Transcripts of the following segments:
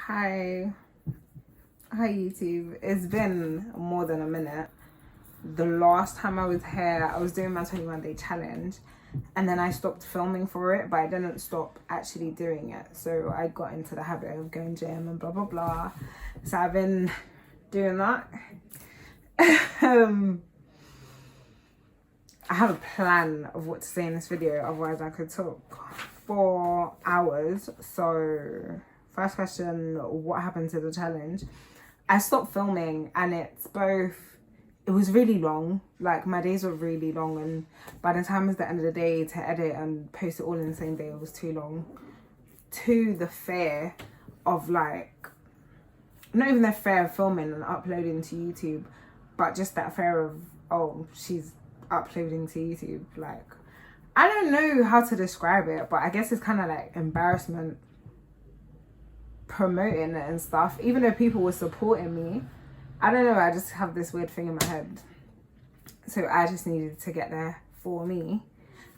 Hi YouTube. It's been more than a minute. The last time I was here, I was doing my 21-day challenge, and then I stopped filming for it, but I didn't stop actually doing it. So I got into the habit of going gym and blah blah blah. So I've been doing that. I have a plan of what to say in this video, otherwise I could talk for hours. So first question, what happened to the challenge? I stopped filming, and it was really long. Like, my days were really long, and by the time it was the end of the day to edit and post it all in the same day, it was too long. To the fear of, like, not even the fear of filming and uploading to YouTube, but just that fear of, oh, she's uploading to YouTube. Like, I don't know how to describe it, but I guess it's kind of like embarrassment promoting it and stuff, even though people were supporting me. I don't know, I just have this weird thing in my head, so I just needed to get there for me.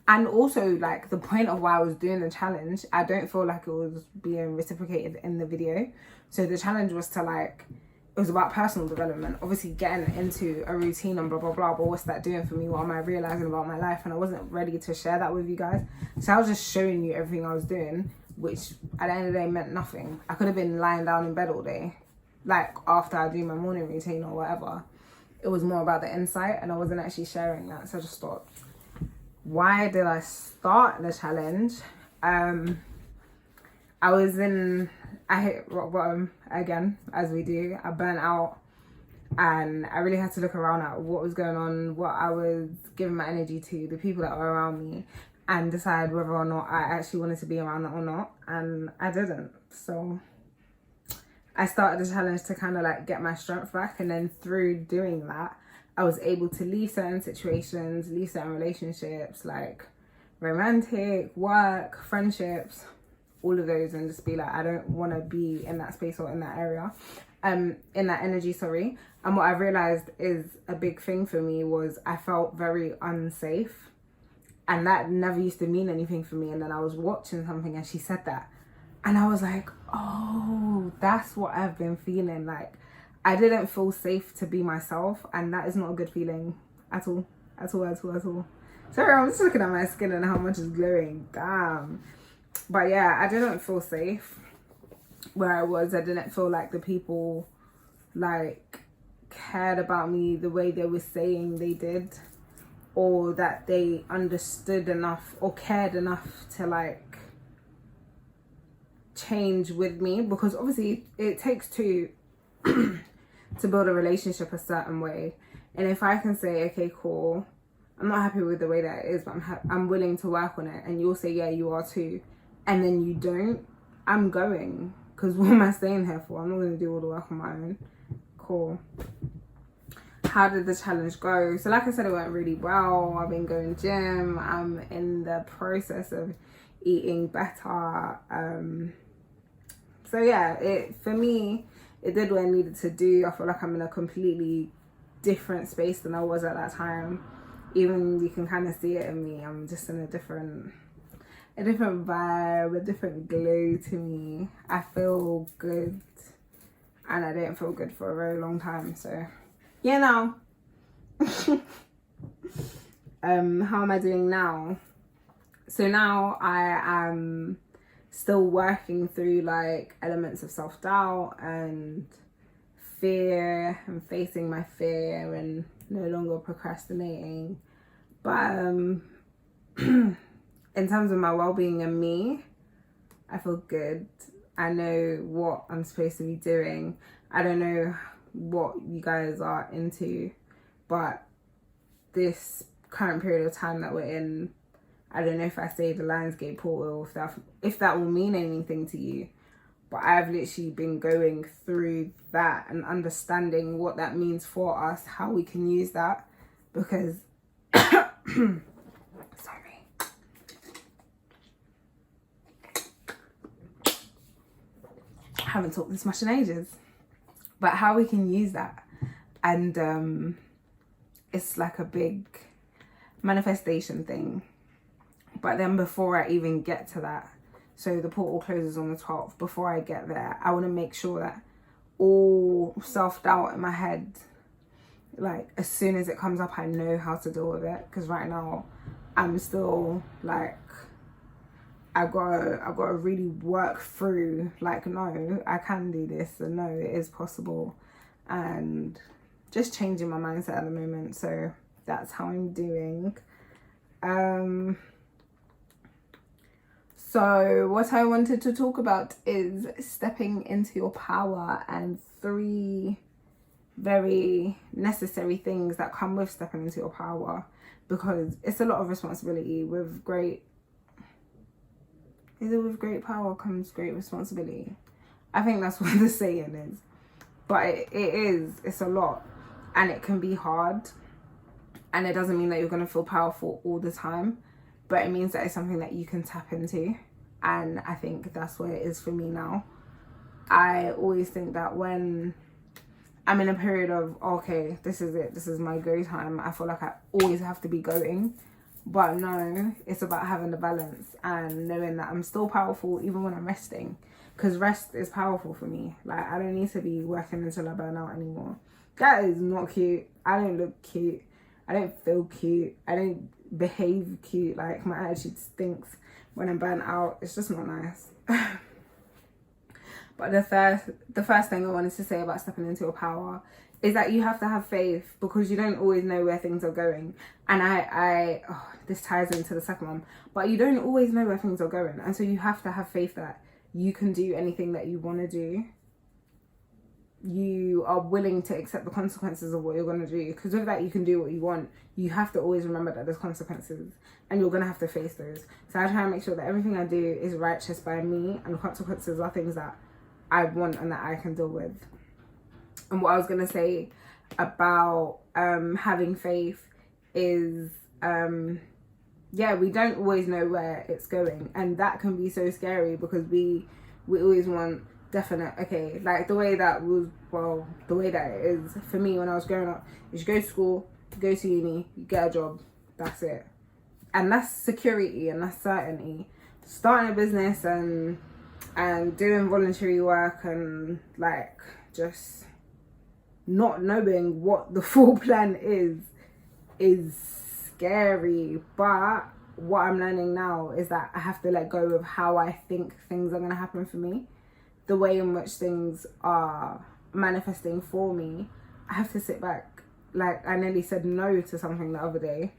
And also, like, the point of why I was doing the challenge, I don't feel like it was being reciprocated in the video. So the challenge was to, like, it was about personal development, obviously getting into a routine and blah blah blah, but what's that doing for me? What am I realizing about my life? And I wasn't ready to share that with you guys, so I was just showing you everything I was doing, which at the end of the day meant nothing. I could have been lying down in bed all day, like after I do my morning routine or whatever. It was more about the insight, and I wasn't actually sharing that, so I just stopped. Why did I start the challenge? I hit rock bottom again, as we do. I burnt out, and I really had to look around at what was going on, what I was giving my energy to, the people that were around me, and decide whether or not I actually wanted to be around that or not. And I didn't. So I started the challenge to kind of like get my strength back, and then through doing that, I was able to leave certain situations, leave certain relationships, like romantic, work, friendships, all of those, and just be like, I don't want to be in that space or in that area, in that energy, sorry. And what I realized is a big thing for me was I felt very unsafe, and that never used to mean anything for me. And then I was watching something and she said that, and I was like, oh, that's what I've been feeling. Like, I didn't feel safe to be myself, and that is not a good feeling at all, at all, at all, at all. Sorry, I'm just looking at my skin and how much is glowing. Damn. But yeah, I didn't feel safe where I was. I didn't feel like the people, like, cared about me the way they were saying they did, or that they understood enough or cared enough to, like, change with me. Because obviously it takes two to build a relationship a certain way. And if I can say, okay, cool, I'm not happy with the way that it is, but I'm willing to work on it, and you'll say, yeah, you are too, and then you don't, I'm going, because what am I staying here for? I'm not going to do all the work on my own. Cool. How did the challenge go? So like I said, it went really well. I've been going gym. I'm in the process of eating better. So yeah, for me, it did what it needed to do. I feel like I'm in a completely different space than I was at that time. Even you can kind of see it in me. I'm just in a different vibe, a different glow to me. I feel good, and I didn't feel good for a very long time. So, you know. How am I doing now? So now I am still working through, like, elements of self-doubt and fear, and facing my fear and no longer procrastinating. But in terms of my well-being and me, I feel good. I know what I'm supposed to be doing. I don't know what you guys are into, but this current period of time that we're in, I don't know if I say the Lionsgate portal, if that will mean anything to you, but I've literally been going through that and understanding what that means for us, how we can use that, because sorry, I haven't talked this much in ages, but how we can use that. And it's like a big manifestation thing. But then before I even get to that, So the portal closes on the 12th. Before I get there, I want to make sure that all self-doubt in my head, like as soon as it comes up, I know how to deal with it. Because right now I'm still like, I've got to really work through, like, no, I can do this, and no, it is possible, and just changing my mindset at the moment. So that's how I'm doing. So what I wanted to talk about is stepping into your power, and 3 very necessary things that come with stepping into your power, because it's a lot of responsibility. With great power comes great responsibility. I think that's what the saying is. But it's a lot, and it can be hard, and it doesn't mean that you're going to feel powerful all the time, but it means that it's something that you can tap into. And I think that's where it is for me now. I always think that when I'm in a period of, okay, this is it, this is my go time, I feel like I always have to be going. But no, it's about having the balance and knowing that I'm still powerful even when I'm resting. Because rest is powerful for me. Like, I don't need to be working until I burn out anymore. That is not cute. I don't look cute. I don't feel cute. I don't behave cute. Like, my attitude stinks when I'm burnt out. It's just not nice. But the first thing I wanted to say about stepping into your power is that you have to have faith, because you don't always know where things are going. And this ties into the second one, but you don't always know where things are going. And so you have to have faith that you can do anything that you want to do. You are willing to accept the consequences of what you're going to do, because with that you can do what you want. You have to always remember that there's consequences, and you're going to have to face those. So I try and make sure that everything I do is righteous by me, and the consequences are things that I want and that I can deal with. And what I was going to say about having faith is, we don't always know where it's going, and that can be so scary, because we always want definite, okay, like the way that it is for me when I was growing up, you go to school, you go to uni, you get a job, that's it. And that's security, and that's certainty. Starting a business and doing voluntary work, and like just not knowing what the full plan is scary. But what I'm learning now is that I have to let go of how I think things are going to happen for me, the way in which things are manifesting for me. I have to sit back. Like, I nearly said no to something the other day,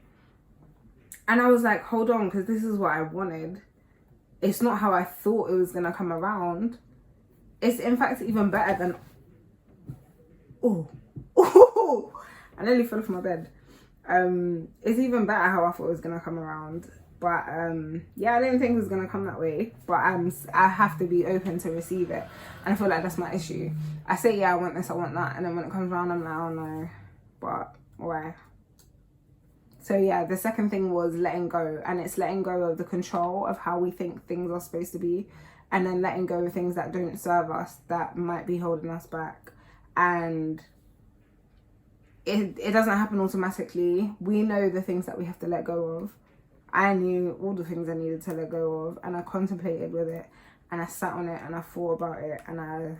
and I was like, hold on, because this is what I wanted. It's not how I thought it was going to come around. It's in fact even better than... I nearly fell off my bed. It's even better how I thought it was going to come around. But I didn't think it was going to come that way. But I have to be open to receive it. And I feel like that's my issue. I say, yeah, I want this, I want that. And then when it comes around, I'm like, oh no. But why? So yeah, the second thing was letting go. And it's letting go of the control of how we think things are supposed to be. And then letting go of things that don't serve us, that might be holding us back. And it doesn't happen automatically. We know the things that we have to let go of. I knew all the things I needed to let go of, and I contemplated with it, and I sat on it, and I thought about it, and I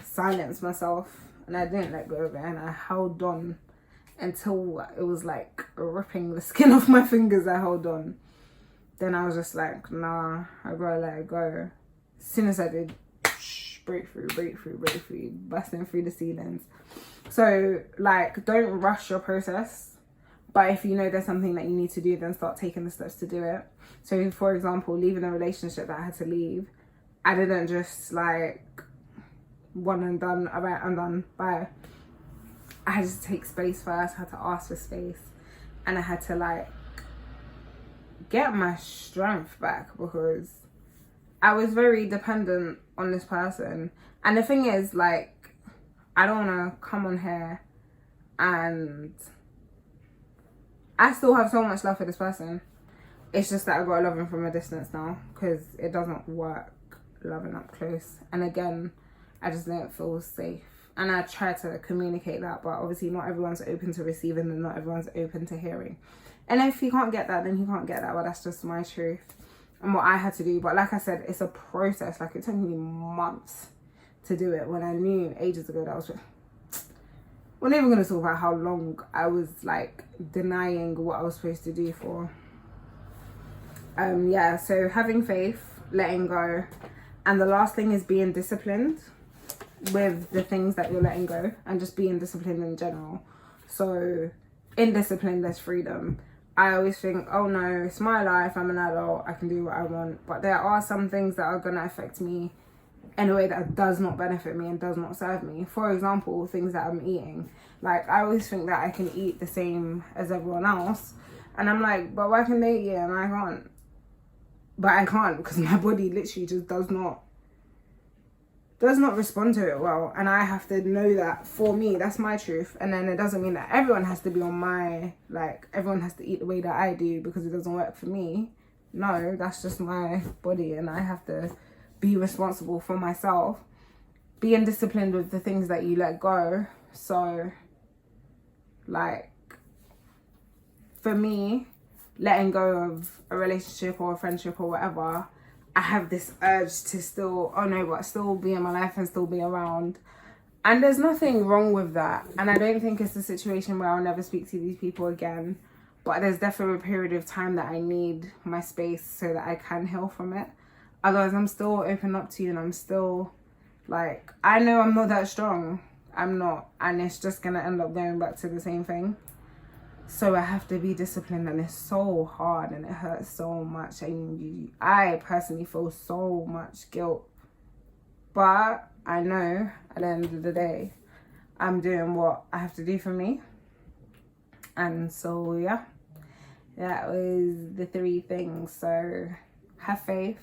silenced myself, and I didn't let go of it, and I held on until it was like ripping the skin off my fingers. I held on. Then I was just like, nah, I gotta let it go. As soon as I did, breakthrough, busting through the ceilings. So like, don't rush your process. But if you know there's something that you need to do, then start taking the steps to do it. So for example, leaving a relationship that I had to leave, I didn't just like one and done, all right, I'm done, bye. I had to take space first. I had to ask for space, and I had to like get my strength back, because I was very dependent on this person. And the thing is, like, I don't want to come on here, and I still have so much love for this person. It's just that I gotta love him from a distance now, because it doesn't work loving up close. And again, I just don't feel safe. And I try to communicate that, but obviously not everyone's open to receiving, and not everyone's open to hearing. And if you can't get that, then you can't get that. But that's just my truth. and what I had to do. But like I said, it's a process. Like, it took me months to do it, when I knew ages ago that we're not even going to talk about how long I was like denying what I was supposed to do for. Yeah, so having faith, letting go, and the last thing is being disciplined with the things that you're letting go, and just being disciplined in general. So in discipline, there's freedom. I always think, oh no, it's my life, I'm an adult, I can do what I want. But there are some things that are going to affect me in a way that does not benefit me and does not serve me. For example, things that I'm eating. Like, I always think that I can eat the same as everyone else. And I'm like, but why can they eat and I can't? But I can't, because my body literally just does not respond to it well. And I have to know that for me, that's my truth. And then it doesn't mean that everyone has to be on my, like, everyone has to eat the way that I do because it doesn't work for me. No, that's just my body, and I have to be responsible for myself. Being disciplined with the things that you let go. So, like, for me, letting go of a relationship or a friendship or whatever, I have this urge to still, but still be in my life and still be around. And there's nothing wrong with that. And I don't think it's a situation where I'll never speak to these people again. But there's definitely a period of time that I need my space so that I can heal from it. Otherwise, I'm still open up to you, and I'm still, like, I know I'm not that strong. I'm not. And it's just going to end up going back to the same thing. So I have to be disciplined, and it's so hard, and it hurts so much. And I personally feel so much guilt. But I know at the end of the day, I'm doing what I have to do for me. And so, yeah, that was the 3 things. So have faith,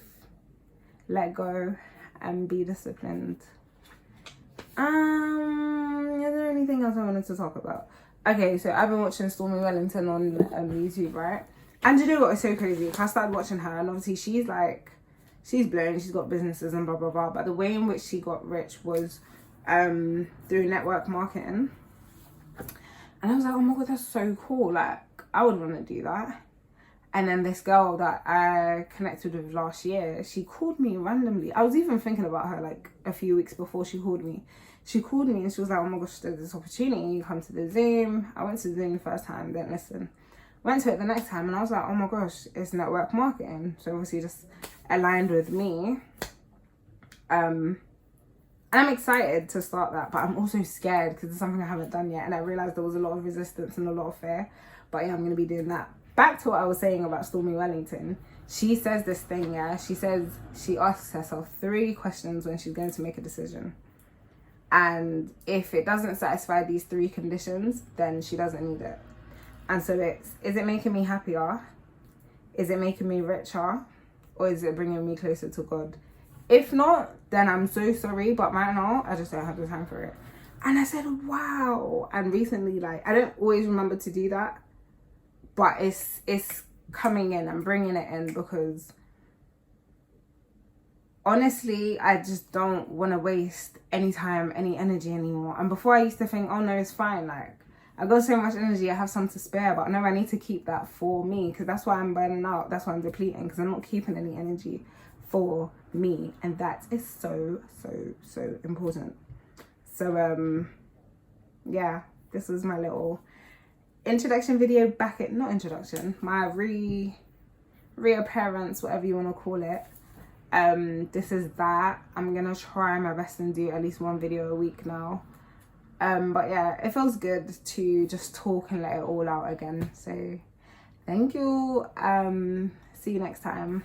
let go, and be disciplined. Is there anything else I wanted to talk about? Okay, so I've been watching Stormy Wellington on YouTube, right? And you know what, it's so crazy. I started watching her, and obviously she's blown, she's got businesses and blah, blah, blah. But the way in which she got rich was through network marketing. And I was like, oh my God, that's so cool. Like, I would want to do that. And then this girl that I connected with last year, she called me randomly. I was even thinking about her like a few weeks before she called me. She called me and she was like, oh my gosh, there's this opportunity. You come to the Zoom. I went to the Zoom the first time, didn't listen. Went to it the next time, and I was like, oh my gosh, it's network marketing. So obviously just aligned with me. And I'm excited to start that, but I'm also scared because it's something I haven't done yet. And I realized there was a lot of resistance and a lot of fear. But yeah, I'm going to be doing that. Back to what I was saying about Stormy Wellington. She says this thing, yeah. She says she asks herself 3 questions when she's going to make a decision. And if it doesn't satisfy these 3 conditions, then she doesn't need it. And so it's, is it making me happier? Is it making me richer? Or is it bringing me closer to God? If not, then I'm so sorry. But right now, I just don't have the time for it. And I said, wow. And recently, like, I don't always remember to do that. But it's coming in and bringing it in, because honestly, I just don't want to waste any time, any energy anymore. And before I used to think, oh no, it's fine. Like, I got so much energy, I have some to spare. But no, I need to keep that for me, because that's why I'm burning out. That's why I'm depleting, because I'm not keeping any energy for me. And that is so, so, so important. So, yeah, this was my little introduction video not introduction, my reappearance, whatever you want to call it. This is that. I'm gonna try my best and do at least 1 video a week now. But yeah, it feels good to just talk and let it all out again. So thank you. See you next time.